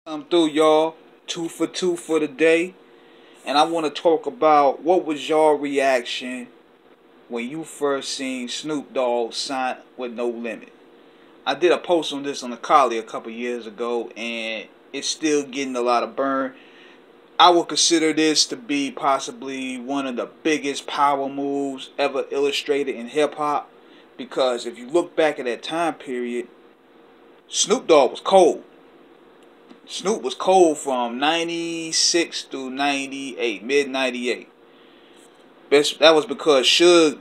I'm through, y'all. 2 for 2 for the day. And I want to talk about what was your reaction when you first seen Snoop Dogg sign with No Limit. I did a post on this on the Collie a couple years ago, and it's still getting a lot of burn. I would consider this to be possibly one of the biggest power moves ever illustrated in hip hop, because if you look back at that time period, Snoop Dogg was cold. Snoop was cold from 96 through 98, mid 98. That was because Suge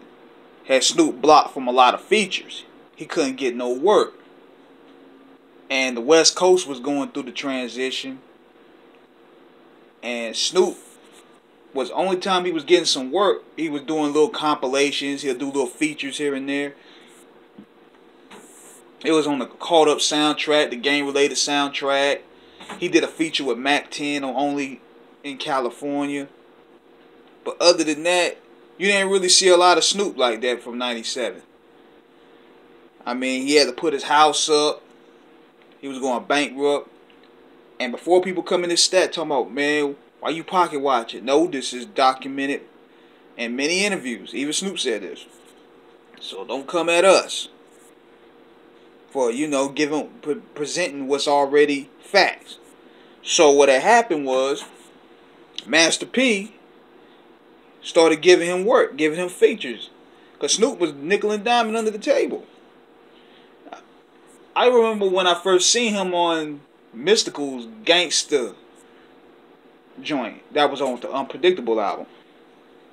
had Snoop blocked from a lot of features. He couldn't get no work. And the West Coast was going through the transition. And Snoop was the only time he was getting some work, he was doing little compilations. He'll do little features here and there. It was on the Caught Up soundtrack, the game-related soundtrack. He did a feature with Mac 10 on Only in California. But other than that, you didn't really see a lot of Snoop like that from 97. I mean, he had to put his house up. He was going bankrupt. And before people come in this stat talking about, man, why you pocket watching? No, this is documented in many interviews. Even Snoop said this. So don't come at us for, presenting what's already facts. So what had happened was Master P started giving him work, giving him features, because Snoop was nickel and diming under the table. I remember when I first seen him on Mystical's Gangsta joint that was on the Unpredictable album.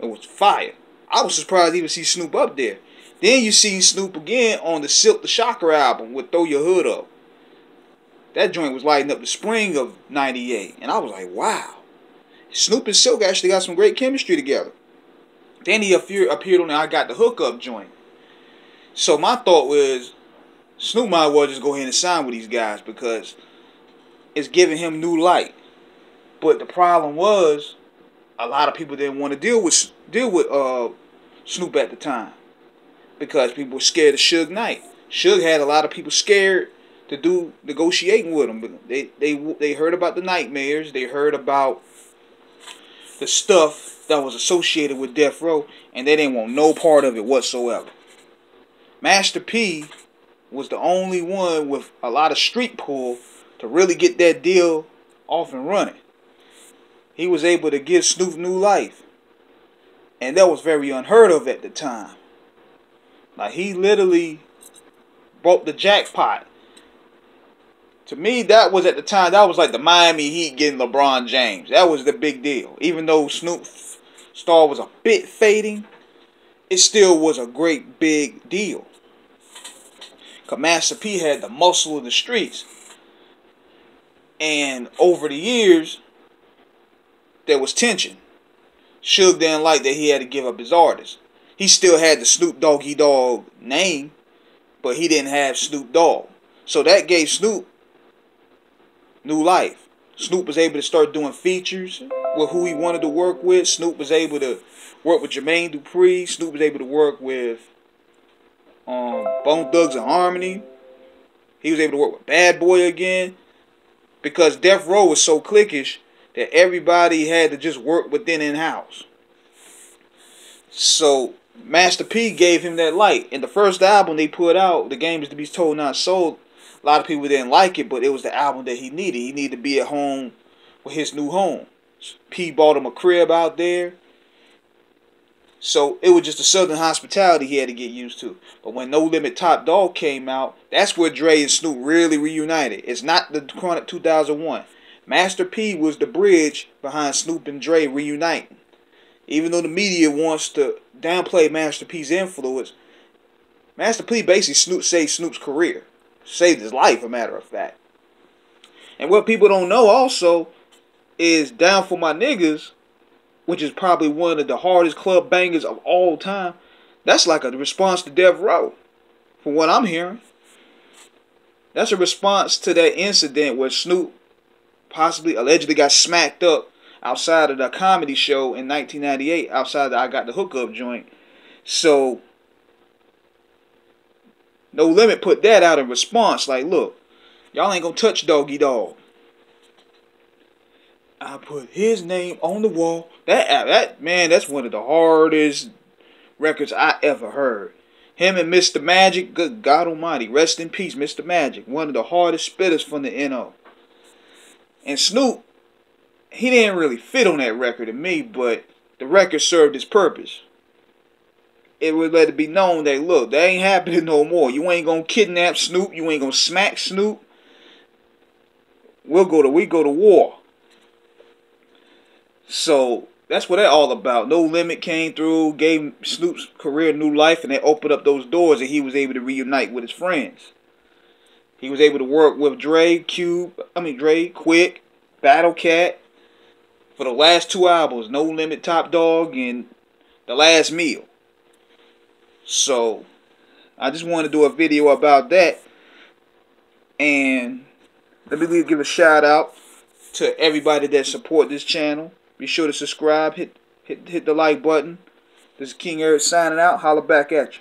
It was fire. I was surprised to even see Snoop up there. Then you see Snoop again on the Silk the Shocker album with Throw Your Hood Up. That joint was lighting up the spring of 98. And I was like, wow. Snoop and Silk actually got some great chemistry together. Then he appeared on the I Got the Hookup joint. So my thought was, Snoop might as well just go ahead and sign with these guys because it's giving him new light. But the problem was, a lot of people didn't want to deal with Snoop at the time because people were scared of Suge Knight. Suge had a lot of people scared to do negotiating with him. They heard about the nightmares. They heard about the stuff that was associated with Death Row, and they didn't want no part of it whatsoever. Master P was the only one with a lot of street pull to really get that deal off and running. He was able to give Snoop new life. And that was very unheard of at the time. Like, he literally broke the jackpot. To me, that was at the time, that was like the Miami Heat getting LeBron James. That was the big deal. Even though Snoop's star was a bit fading, it still was a great big deal. Because Master P had the muscle of the streets. And over the years, there was tension. Suge didn't like that he had to give up his artist. He still had the Snoop Doggy Dogg name, but he didn't have Snoop Dogg. So that gave Snoop new life. Snoop was able to start doing features with who he wanted to work with. Snoop was able to work with Jermaine Dupri. Snoop was able to work with Bone Thugs and Harmony. He was able to work with Bad Boy again. Because Death Row was so cliquish that everybody had to just work within in-house. So Master P gave him that light. In the first album they put out, The Game Is To Be Told Not Sold, a lot of people didn't like it, but it was the album that he needed. He needed to be at home with his new home. P bought him a crib out there. So it was just the Southern hospitality he had to get used to. But when No Limit Top Dog came out, that's where Dre and Snoop really reunited. It's not the Chronic 2001. Master P was the bridge behind Snoop and Dre reuniting. Even though the media wants to downplay Master P's influence, Master P basically saved Snoop's career. Saved his life, a matter of fact. And what people don't know also is Down For My Niggas, which is probably one of the hardest club bangers of all time. That's like a response to Death Row, from what I'm hearing. That's a response to that incident where Snoop possibly, allegedly got smacked up outside of the comedy show in 1998, outside the I Got the Hookup joint. So No Limit put that out in response, like, look, y'all ain't gonna touch Doggy Dogg. I put his name on the wall. That man, that's one of the hardest records I ever heard. Him and Mr. Magic, good God Almighty, rest in peace, Mr. Magic, one of the hardest spitters from the NO. And Snoop, he didn't really fit on that record to me, but the record served its purpose. It would let it be known that, look, that ain't happening no more. You ain't gonna kidnap Snoop. You ain't gonna smack Snoop. We go to war. So that's what that all about. No Limit came through, gave Snoop's career new life, and it opened up those doors, and he was able to reunite with his friends. He was able to work with Dre, Quick, Battle Cat for the last 2 albums, No Limit, Top Dog, and The Last Meal. So I just want to do a video about that, and let me give a shout out to everybody that support this channel. Be sure to subscribe, hit the like button. This is King Eric signing out. Holla back at you.